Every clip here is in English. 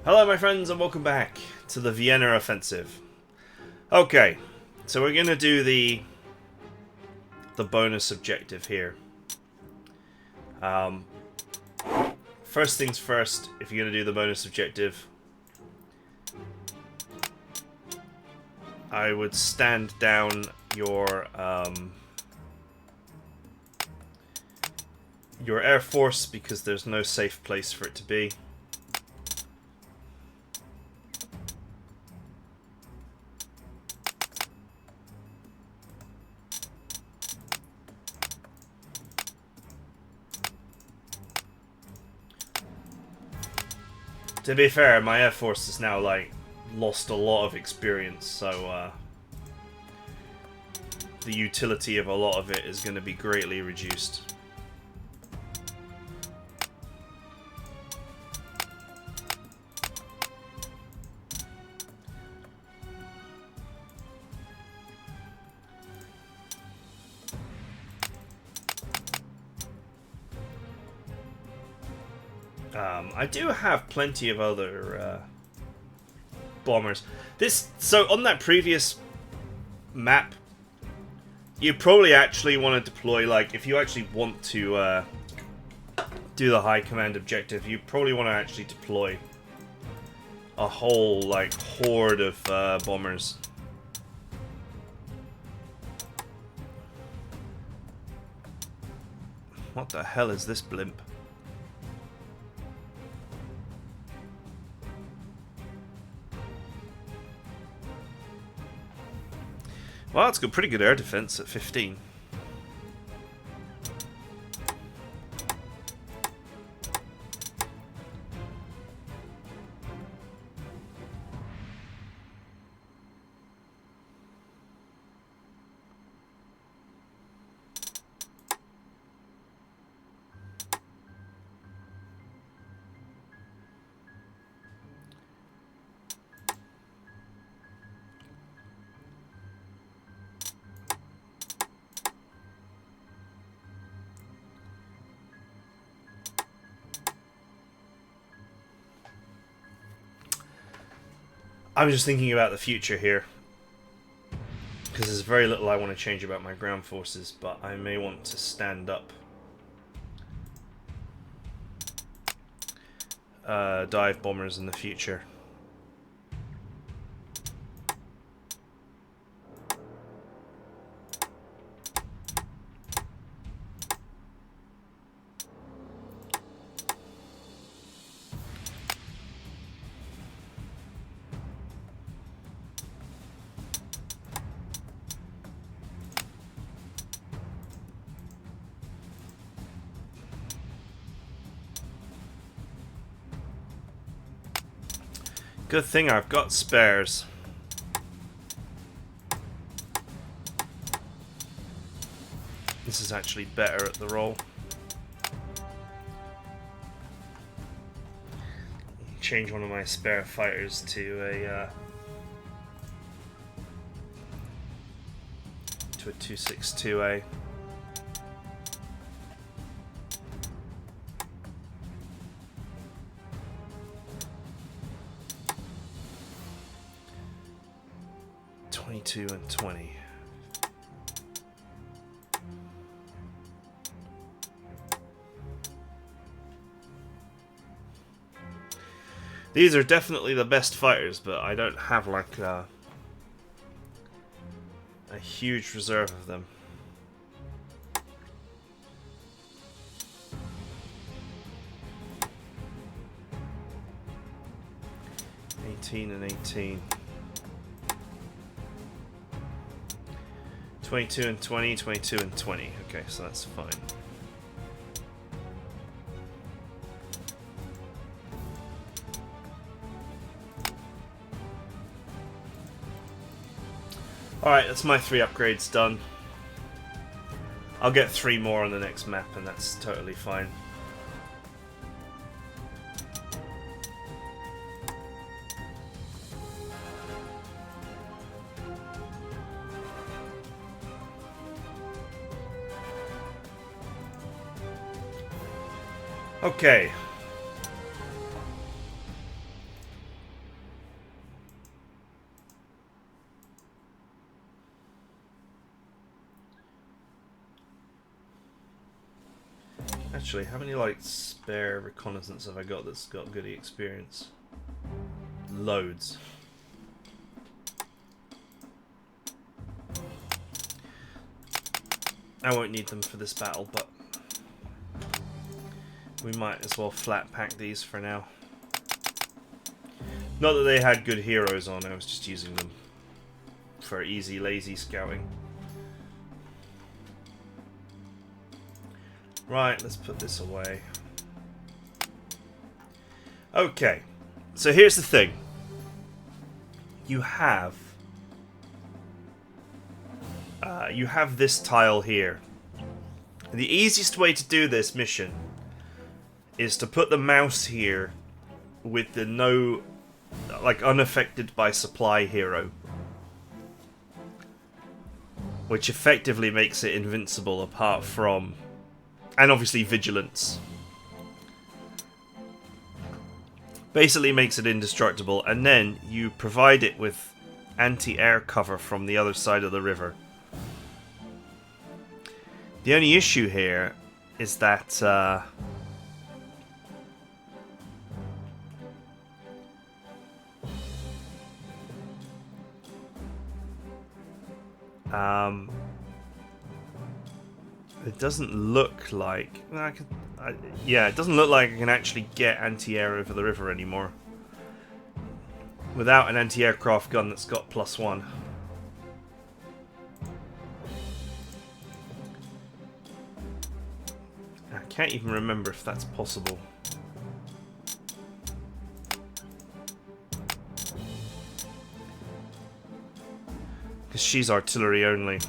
Hello my friends and welcome back to the Vienna offensive. Okay, so we're going to do the bonus objective here. First things first, if you're going to do the bonus objective, I would stand down your Air Force because there's no safe place for it to be. To be fair, my Air Force has now, like, lost a lot of experience, so, the utility of a lot of it is going to be greatly reduced. I do have plenty of other bombers. So on that previous map, you probably actually want to deploy, like, if you actually want to do the high command objective, you probably want to actually deploy a whole, like, horde of bombers. What the hell is this blimp? Well, it's got pretty good air defense at 15. I'm just thinking about the future here, because there's very little I want to change about my ground forces, but I may want to stand up dive bombers in the future. Good thing I've got spares. This is actually better at the roll. Change one of my spare fighters to a 262A. And 20. These are definitely the best fighters, but I don't have like a huge reserve of them. And 18. 22 and 20, 22 and 20. Okay, so that's fine. Alright, that's my 3 upgrades done. I'll get 3 more on the next map, and that's totally fine. Okay. Actually, how many like spare reconnaissance have I got that's got good experience? Loads. I won't need them for this battle, but we might as well flat pack these for now. Not that they had good heroes on, I was just using them for easy, lazy scouting. Right, let's put this away. Okay, so here's the thing. You have this tile here. And the easiest way to do this mission is to put the mouse here with the no, like, unaffected by supply hero, which effectively makes it invincible apart from, and obviously vigilance. Basically makes it indestructible, and then you provide it with anti-air cover from the other side of the river. The only issue here is that it doesn't look like yeah, it doesn't look like I can actually get anti-air over the river anymore without an anti-aircraft gun that's got +1. I can't even remember if that's possible. Because she's artillery only.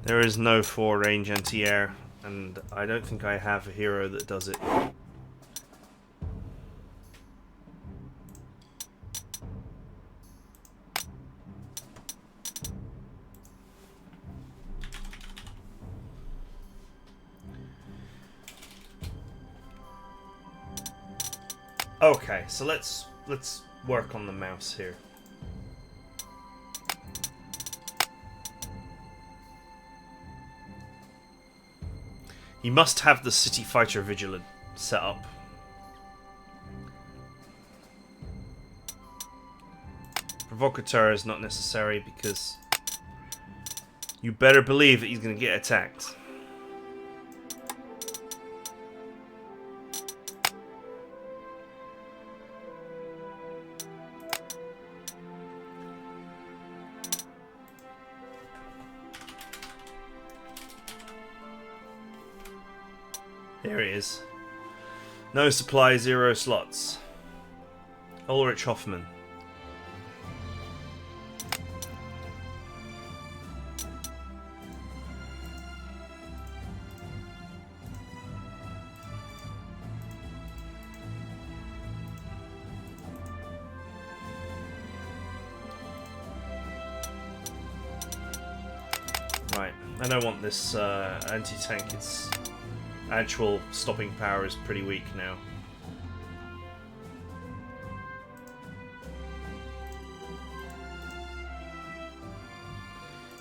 There is no 4-range anti-air, and I don't think I have a hero that does it. Okay, so let's work on the mouse here. You must have the City Fighter Vigilant set up. Provocateur is not necessary because you better believe that he's going to get attacked. There he is. No supply, 0 slots. Ulrich Hoffman. Right, I don't want this anti-tank. Its actual stopping power is pretty weak now.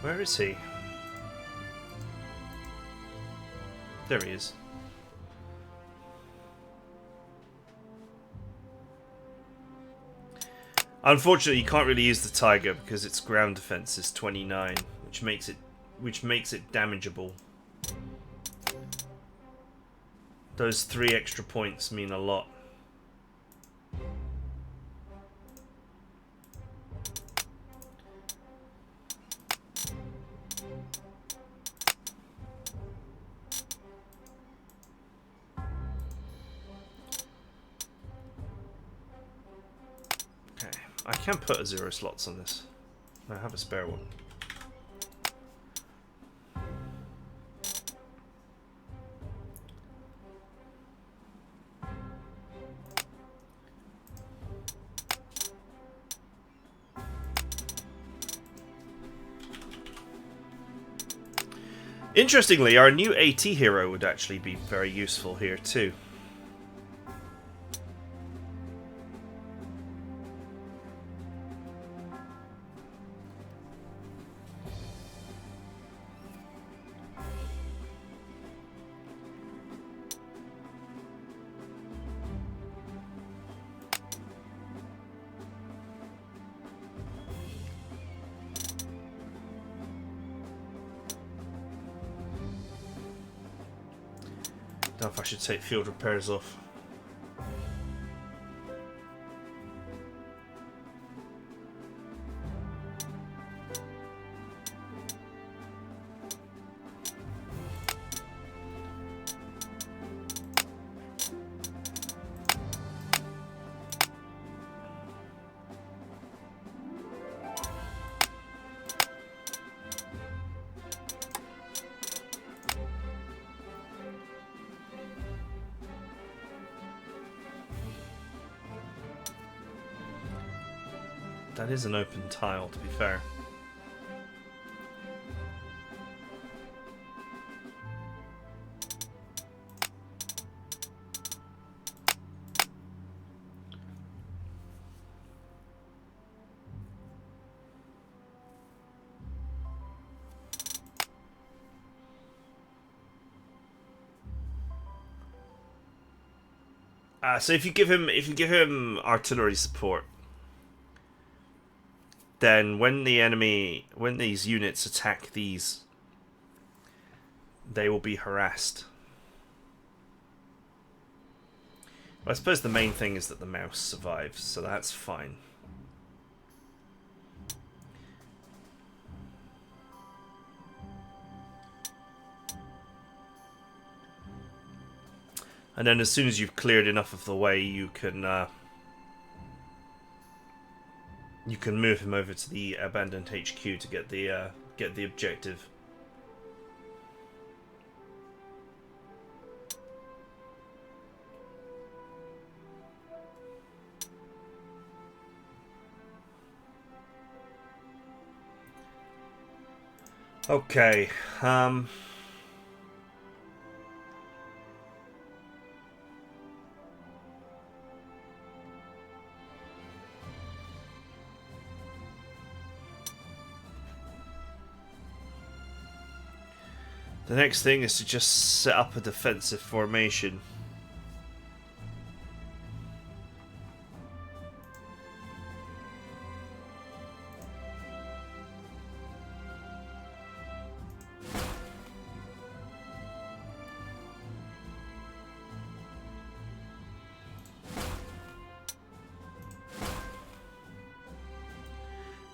Where is he? There he is. Unfortunately, you can't really use the Tiger because its ground defense is 29, which makes it damageable. Those 3 extra points mean a lot. I can put a 0 slots on this. I have a spare one. Interestingly, our new AT hero would actually be very useful here too. Don't know if I should take field repairs off. That is an open tile, to be fair. So if you give him artillery support, then when these units attack these, they will be harassed. Well, I suppose the main thing is that the mouse survives, so that's fine. And then as soon as you've cleared enough of the way, you can move him over to the abandoned HQ to get the objective. Okay. The next thing is to just set up a defensive formation.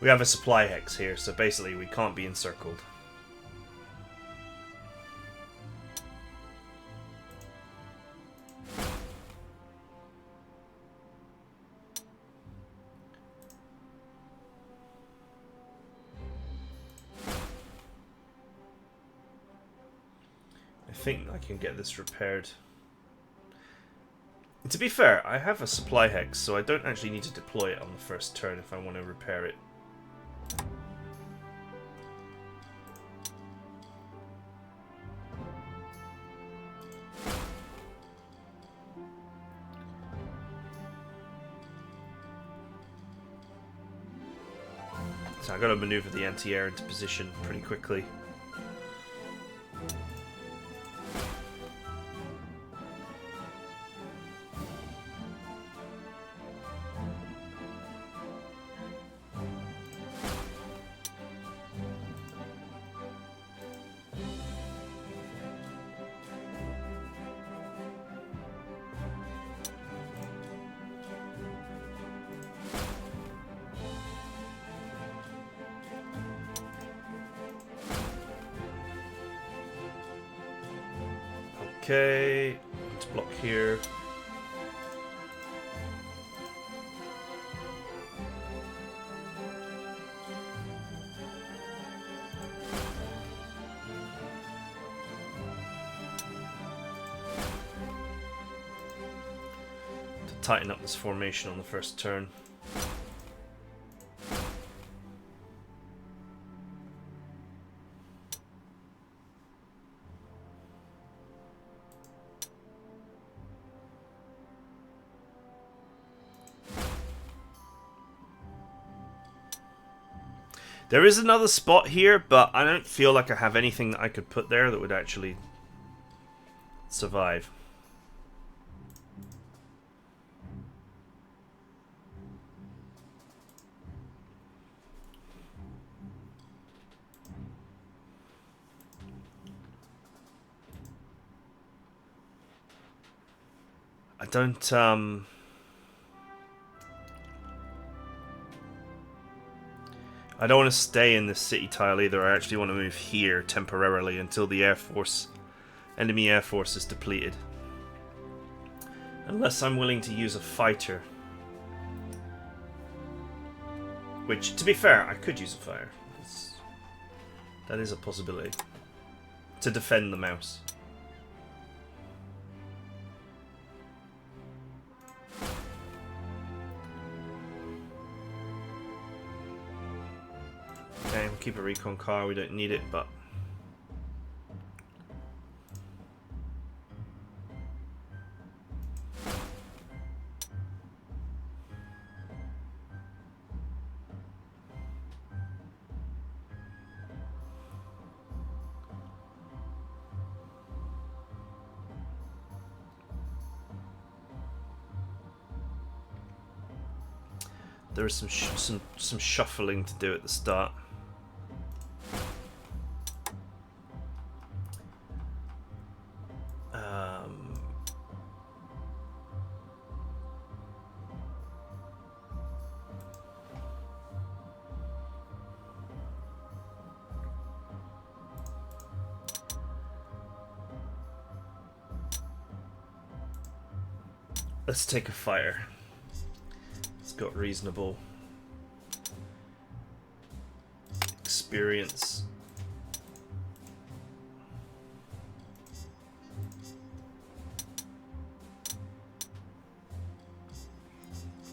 We have a supply hex here, so basically we can't be encircled. I think I can get this repaired. And to be fair, I have a supply hex, so I don't actually need to deploy it on the first turn if I want to repair it. So I've got to maneuver the anti-air into position pretty quickly. Okay, let's block here. tighten up this formation on the first turn. There is another spot here, but I don't feel like I have anything that I could put there that would actually survive. I don't, I don't want to stay in this city tile either. I actually want to move here temporarily until the enemy air force is depleted. Unless I'm willing to use a fighter. Which, to be fair, I could use a fighter. That is a possibility. To defend the mouse. Okay, we'll keep a recon car, we don't need it, but... there is some shuffling to do at the start. Let's take a fire. It's got reasonable experience.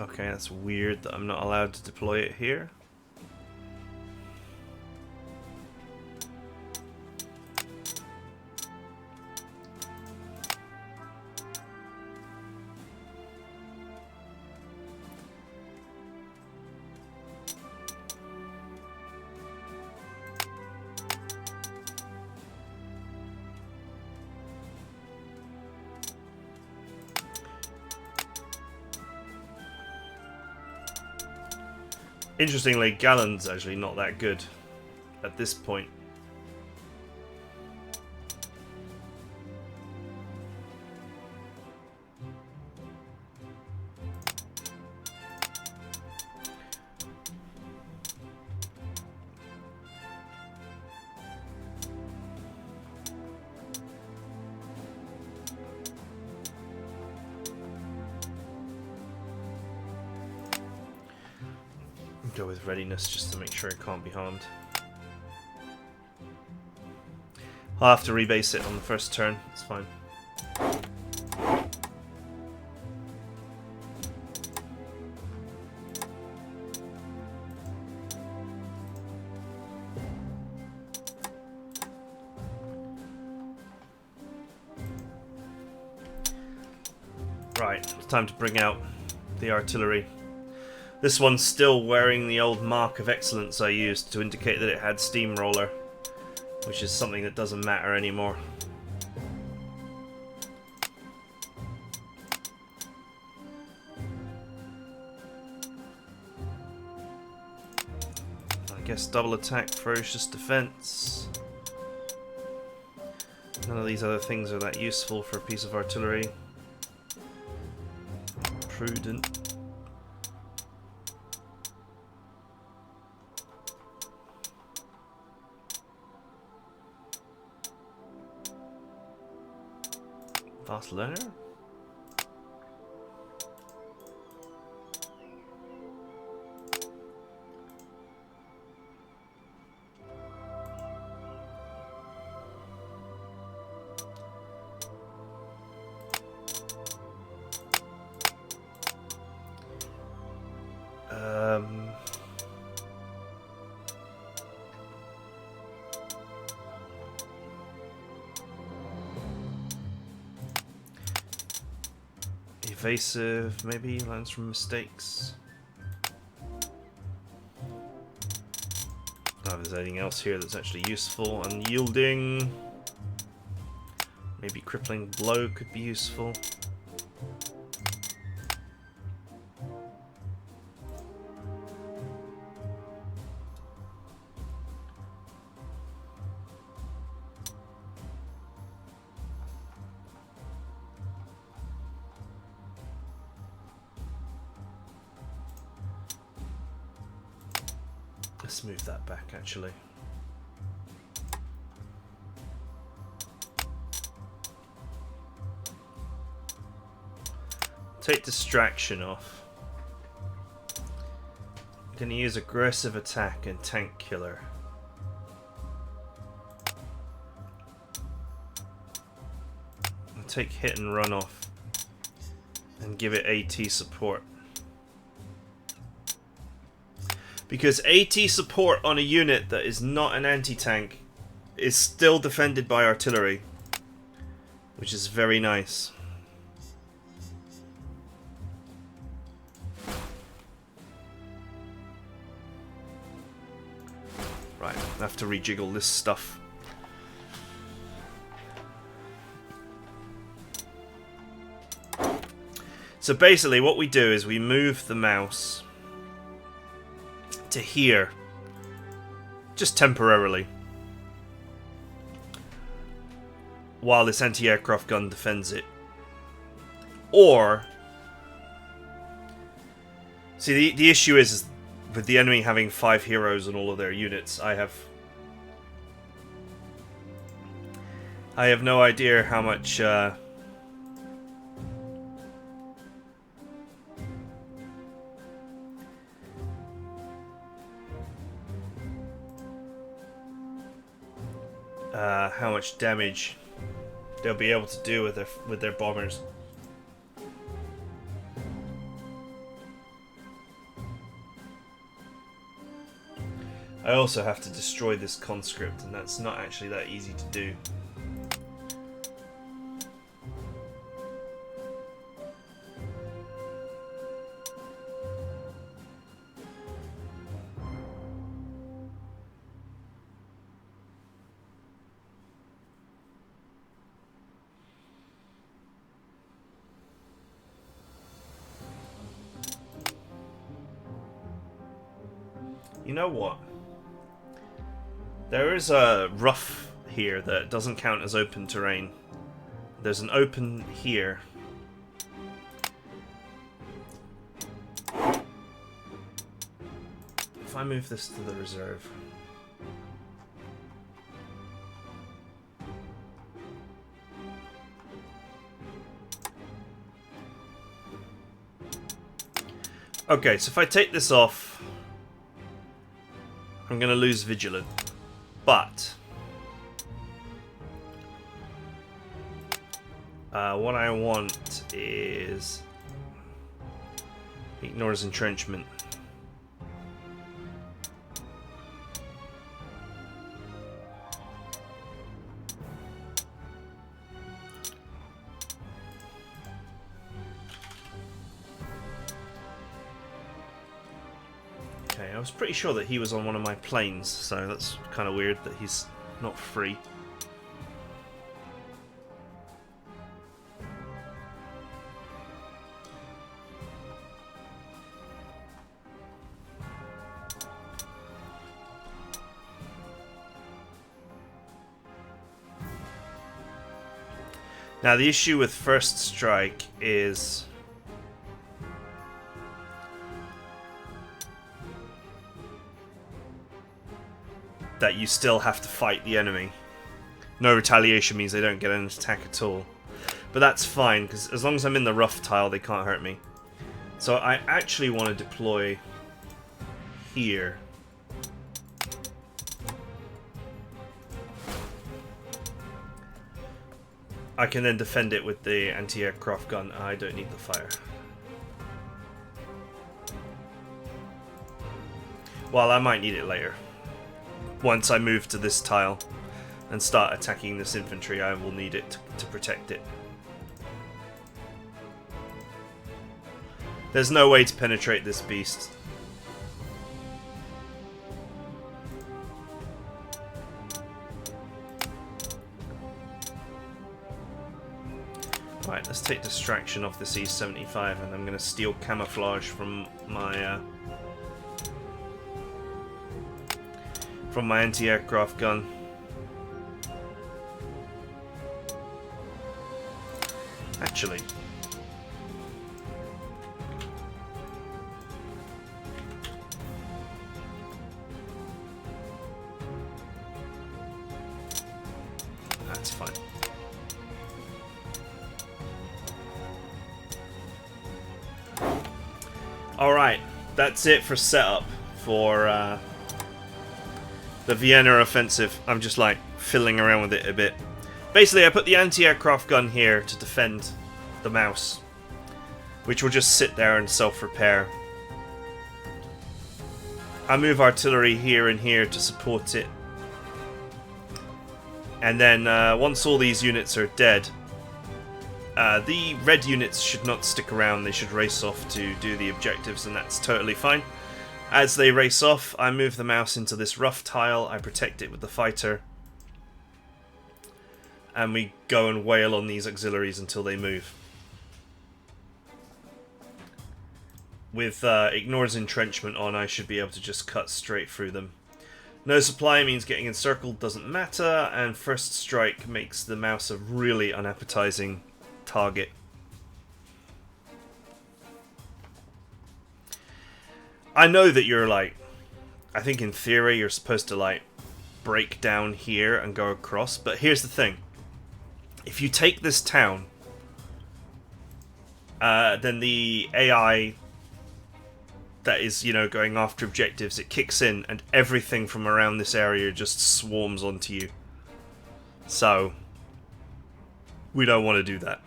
Okay, that's weird that I'm not allowed to deploy it here. Interestingly, Gallon's actually not that good at this point. Go with readiness just to make sure it can't be harmed. I'll have to rebase it on the first turn, it's fine. Right, it's time to bring out the artillery. This one's still wearing the old mark of excellence I used to indicate that it had steamroller, which is something that doesn't matter anymore. I guess double attack, ferocious defense. None of these other things are that useful for a piece of artillery. Prudent. Fast learner? Evasive, maybe, learns from mistakes. I don't know if there's anything else here that's actually useful. Unyielding. Maybe crippling blow could be useful. Let's move that back, actually. Take distraction off. I'm going to use aggressive attack and tank killer. I'll take hit and run off and give it AT support. Because AT support on a unit that is not an anti-tank is still defended by artillery, which is very nice. Right, I have to rejiggle this stuff. So basically what we do is we move the mouse to here, just temporarily, while this anti-aircraft gun defends it. Or, see, the issue is with the enemy having 5 heroes on all of their units, I have no idea how much damage they'll be able to do with their bombers. I also have to destroy this conscript, and that's not actually that easy to do. You know what? There is a rough here that doesn't count as open terrain. There's an open here. If I move this to the reserve. Okay, so if I take this off, I'm going to lose Vigilant, but what I want is ignores entrenchment. I was pretty sure that he was on one of my planes, so that's kind of weird that he's not free. Now the issue with First Strike is that you still have to fight the enemy. No retaliation means they don't get an attack at all. But that's fine, because as long as I'm in the rough tile, they can't hurt me. So I actually want to deploy here. I can then defend it with the anti-aircraft gun. I don't need the fire. Well, I might need it later. Once I move to this tile and start attacking this infantry, I will need it to protect it. There's no way to penetrate this beast. Right, let's take distraction off this E-75, and I'm going to steal camouflage from my anti-aircraft gun. Actually, that's fine. Alright, that's it for setup for the Vienna offensive. I'm just like fiddling around with it a bit. Basically, I put the anti-aircraft gun here to defend the mouse, which will just sit there and self-repair. I move artillery here and here to support it. And then once all these units are dead, the red units should not stick around. They should race off to do the objectives, and that's totally fine. As they race off, I move the mouse into this rough tile. I protect it with the fighter. And we go and wail on these auxiliaries until they move. With ignores entrenchment on, I should be able to just cut straight through them. No supply means getting encircled doesn't matter, and first strike makes the mouse a really unappetizing target. I know that you're like, I think in theory you're supposed to like break down here and go across, but here's the thing. If you take this town, then the AI that is, you know, going after objectives, it kicks in and everything from around this area just swarms onto you. So, we don't want to do that.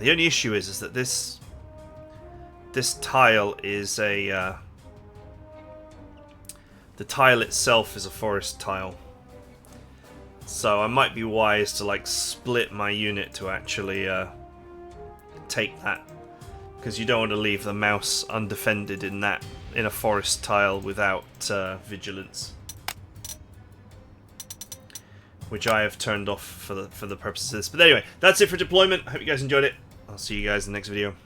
The only issue is that this tile is a the tile itself is a forest tile, so I might be wise to like split my unit to actually take that, because you don't want to leave the mouse undefended in a forest tile without vigilance, which I have turned off for the purposes of this. But anyway, that's it for deployment. I hope you guys enjoyed it. I'll see you guys in the next video.